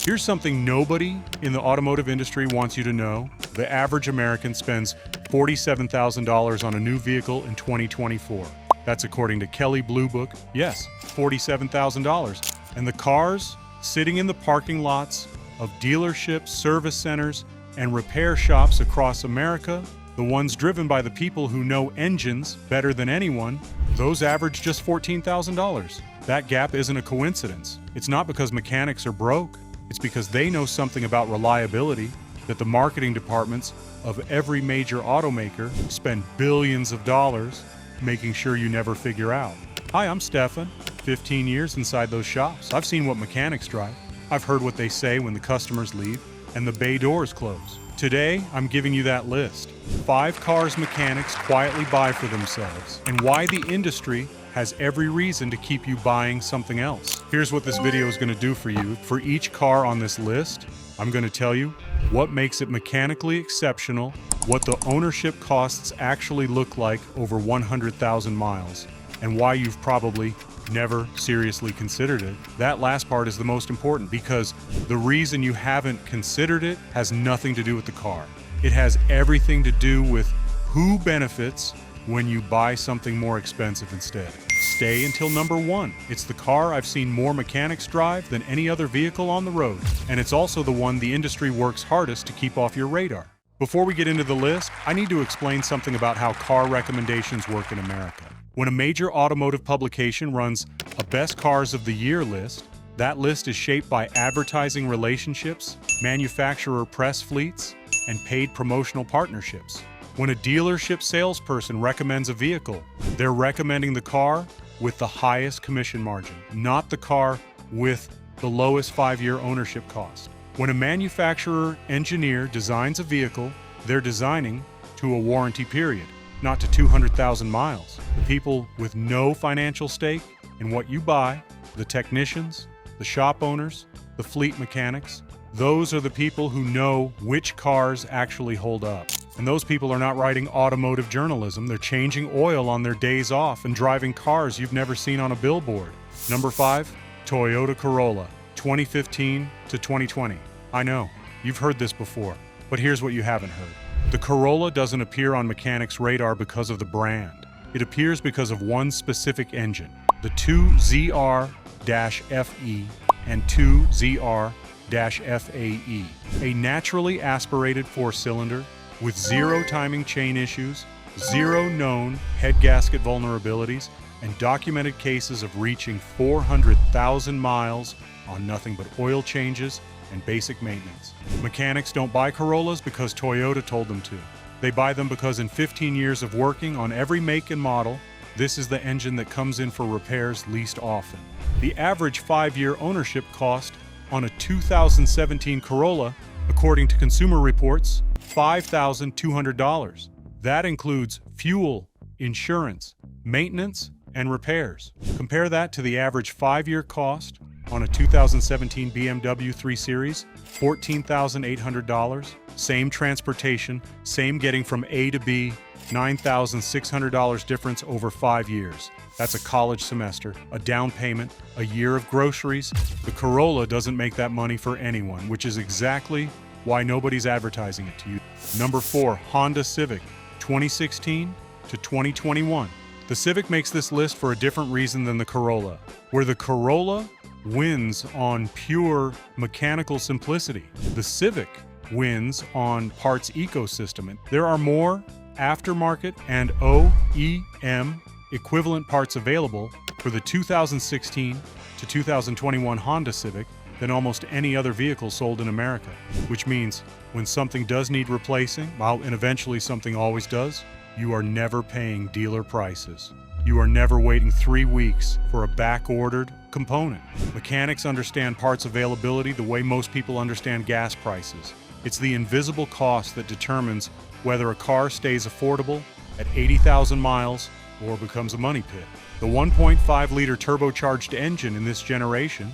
Here's something nobody in the automotive industry wants you to know. The average American spends $47,000 on a new vehicle in 2024. That's according to Kelley Blue Book. Yes, $47,000. And the cars sitting in the parking lots of dealerships, service centers, and repair shops across America, the ones driven by the people who know engines better than anyone, those average just $14,000. That gap isn't a coincidence. It's not because mechanics are broke. It's because they know something about reliability that the marketing departments of every major automaker spend billions of dollars making sure you never figure out. Hi, I'm Stefan. 15 years inside those shops. I've seen what mechanics drive. I've heard what they say when the customers leave and the bay doors close. Today, I'm giving you that list. 5 cars mechanics quietly buy for themselves, and why the industry has every reason to keep you buying something else. Here's what this video is going to do for you. For each car on this list, I'm going to tell you what makes it mechanically exceptional, what the ownership costs actually look like over 100,000 miles, and why you've probably never seriously considered it. That last part is the most important because the reason you haven't considered it has nothing to do with the car. It has everything to do with who benefits when you buy something more expensive instead. Stay until number 1. It's the car I've seen more mechanics drive than any other vehicle on the road, and it's also the one the industry works hardest to keep off your radar. Before we get into the list, I need to explain something about how car recommendations work in America. When a major automotive publication runs a Best Cars of the Year list, that list is shaped by advertising relationships, manufacturer press fleets, and paid promotional partnerships. When a dealership salesperson recommends a vehicle, they're recommending the car with the highest commission margin, not the car with the lowest 5-year ownership cost. When a manufacturer engineer designs a vehicle, they're designing to a warranty period, not to 200,000 miles. The people with no financial stake in what you buy, the technicians, the shop owners, the fleet mechanics, those are the people who know which cars actually hold up. And those people are not writing automotive journalism. They're changing oil on their days off and driving cars you've never seen on a billboard. Number 5, Toyota Corolla, 2015 to 2020. I know, you've heard this before, but here's what you haven't heard. The Corolla doesn't appear on mechanics' radar because of the brand. It appears because of one specific engine, the 2ZR-FE and 2ZR-FAE, a naturally aspirated 4-cylinder with 0 timing chain issues, 0 known head gasket vulnerabilities, and documented cases of reaching 400,000 miles on nothing but oil changes and basic maintenance. Mechanics don't buy Corollas because Toyota told them to. They buy them because in 15 years of working on every make and model, this is the engine that comes in for repairs least often. The average 5-year ownership cost on a 2017 Corolla, according to Consumer Reports, $5,200. That includes fuel, insurance, maintenance, and repairs. Compare that to the average 5-year cost on a 2017 BMW 3 Series, $14,800. Same transportation, same getting from A to B, $9,600 difference over 5 years. That's a college semester, a down payment, a year of groceries. The Corolla doesn't make that money for anyone, which is exactly why nobody's advertising it to you. Number 4, Honda Civic, 2016 to 2021. The Civic makes this list for a different reason than the Corolla, where the Corolla wins on pure mechanical simplicity. The Civic wins on parts ecosystem. And there are more aftermarket and OEM equivalent parts available for the 2016 to 2021 Honda Civic than almost any other vehicle sold in America, which means when something does need replacing, and eventually something always does, you are never paying dealer prices. You are never waiting 3 weeks for a back-ordered component. Mechanics understand parts availability the way most people understand gas prices. It's the invisible cost that determines whether a car stays affordable at 80,000 miles or becomes a money pit. The 1.5-liter turbocharged engine in this generation,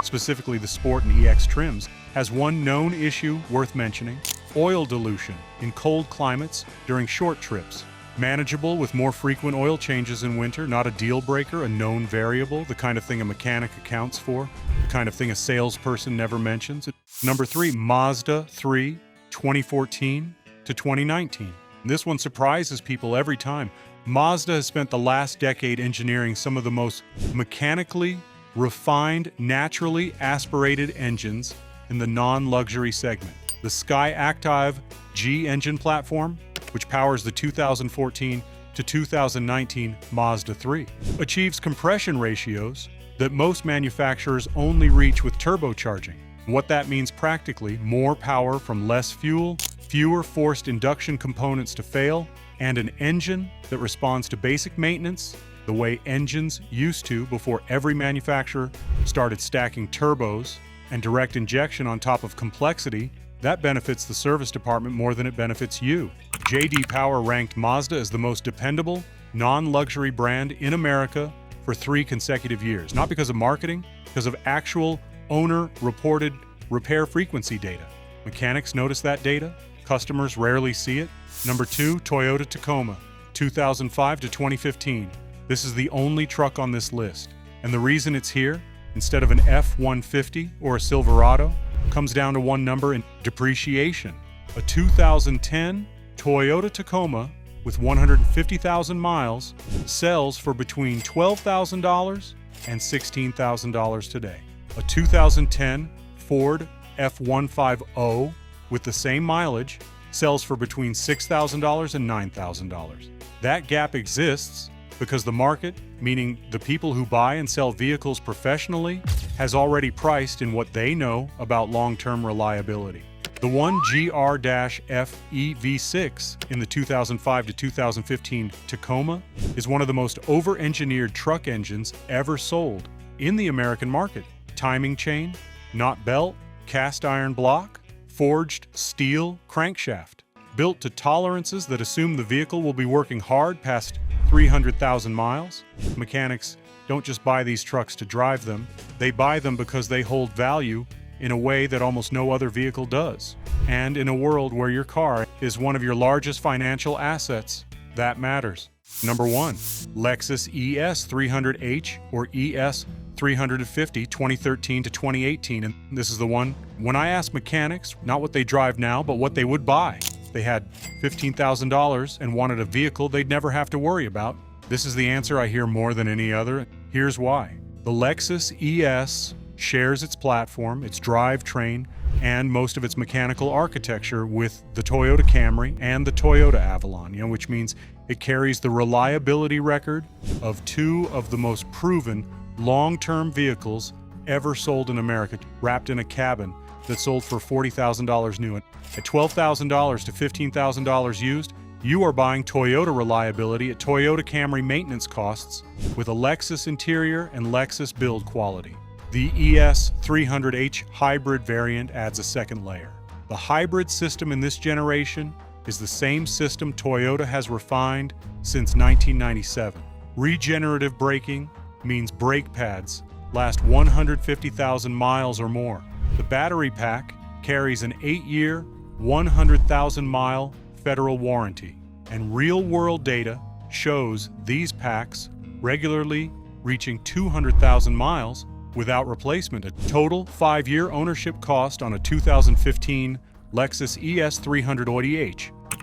specifically the Sport and EX trims, has one known issue worth mentioning: oil dilution in cold climates during short trips. Manageable with more frequent oil changes in winter, not a deal breaker, a known variable, the kind of thing a mechanic accounts for, the kind of thing a salesperson never mentions. Number 3, Mazda 3, 2014 to 2019. This one surprises people every time. Mazda has spent the last decade engineering some of the most mechanically refined, naturally aspirated engines in the non-luxury segment. The SKYACTIV G engine platform, which powers the 2014 to 2019 Mazda 3, achieves compression ratios that most manufacturers only reach with turbocharging. What that means practically: more power from less fuel, fewer forced induction components to fail, and an engine that responds to basic maintenance the way engines used to before every manufacturer started stacking turbos and direct injection on top of complexity. That benefits the service department more than it benefits you. J.D. Power ranked Mazda as the most dependable, non-luxury brand in America for 3 consecutive years. Not because of marketing, because of actual owner-reported repair frequency data. Mechanics notice that data. Customers rarely see it. Number 2, Toyota Tacoma, 2005 to 2015. This is the only truck on this list. And the reason it's here, instead of an F-150 or a Silverado, comes down to one number in depreciation. A 2010 Toyota Tacoma with 150,000 miles sells for between $12,000 and $16,000 today. A 2010 Ford F-150 with the same mileage sells for between $6,000 and $9,000. That gap exists because the market, meaning the people who buy and sell vehicles professionally, has already priced in what they know about long-term reliability. The one GR-FE V6 in the 2005 to 2015 Tacoma is one of the most over-engineered truck engines ever sold in the American market. Timing chain, not belt, cast iron block, forged steel crankshaft, built to tolerances that assume the vehicle will be working hard past 300,000 miles. Mechanics don't just buy these trucks to drive them, they buy them because they hold value in a way that almost no other vehicle does. And in a world where your car is one of your largest financial assets, that matters. Number 1, Lexus ES 300H or ES 350 2013 to 2018. And this is the one, when I ask mechanics, not what they drive now, but what they would buy. They had $15,000 and wanted a vehicle they'd never have to worry about. This is the answer I hear more than any other. Here's why. The Lexus ES shares its platform, its drivetrain, and most of its mechanical architecture with the Toyota Camry and the Toyota Avalon, which means it carries the reliability record of 2 of the most proven long-term vehicles ever sold in America, wrapped in a cabin that sold for $40,000 new. At $12,000 to $15,000 used, you are buying Toyota reliability at Toyota Camry maintenance costs with a Lexus interior and Lexus build quality. The ES 300H hybrid variant adds a second layer. The hybrid system in this generation is the same system Toyota has refined since 1997. Regenerative braking means brake pads last 150,000 miles or more. The battery pack carries an 8-year, 100,000-mile federal warranty, and real-world data shows these packs regularly reaching 200,000 miles without replacement. A total 5-year ownership cost on a 2015 Lexus ES 300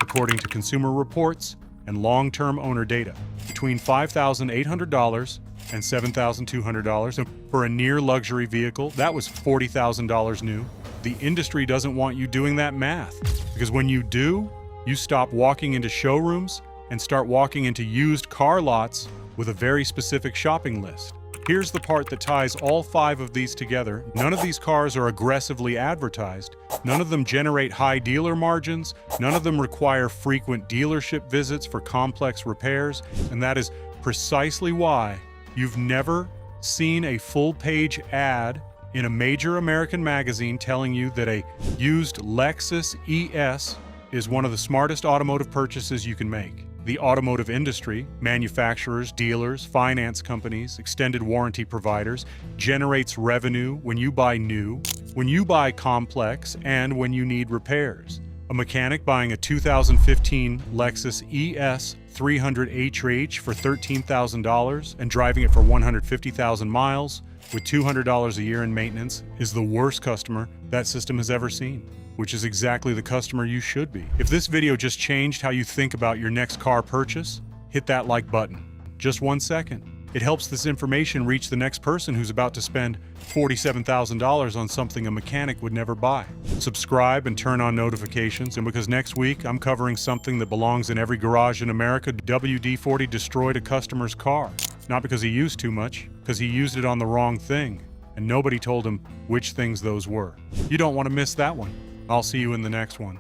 according to Consumer Reports and long-term owner data, between $5,800 and $7,200. And for a near-luxury vehicle, that was $40,000 new. The industry doesn't want you doing that math, because when you do, you stop walking into showrooms and start walking into used car lots with a very specific shopping list. Here's the part that ties all 5 of these together. None of these cars are aggressively advertised. None of them generate high dealer margins. None of them require frequent dealership visits for complex repairs. And that is precisely why you've never seen a full-page ad in a major American magazine telling you that a used Lexus ES is one of the smartest automotive purchases you can make. The automotive industry, manufacturers, dealers, finance companies, extended warranty providers, generates revenue when you buy new, when you buy complex, and when you need repairs. A mechanic buying a 2015 Lexus ES 300 HRH for $13,000 and driving it for 150,000 miles with $200 a year in maintenance is the worst customer that system has ever seen, which is exactly the customer you should be. If this video just changed how you think about your next car purchase, hit that like button. Just 1 second. It helps this information reach the next person who's about to spend $47,000 on something a mechanic would never buy. Subscribe and turn on notifications, and because next week I'm covering something that belongs in every garage in America, WD-40 destroyed a customer's car. Not because he used too much, because he used it on the wrong thing, and nobody told him which things those were. You don't want to miss that one. I'll see you in the next one.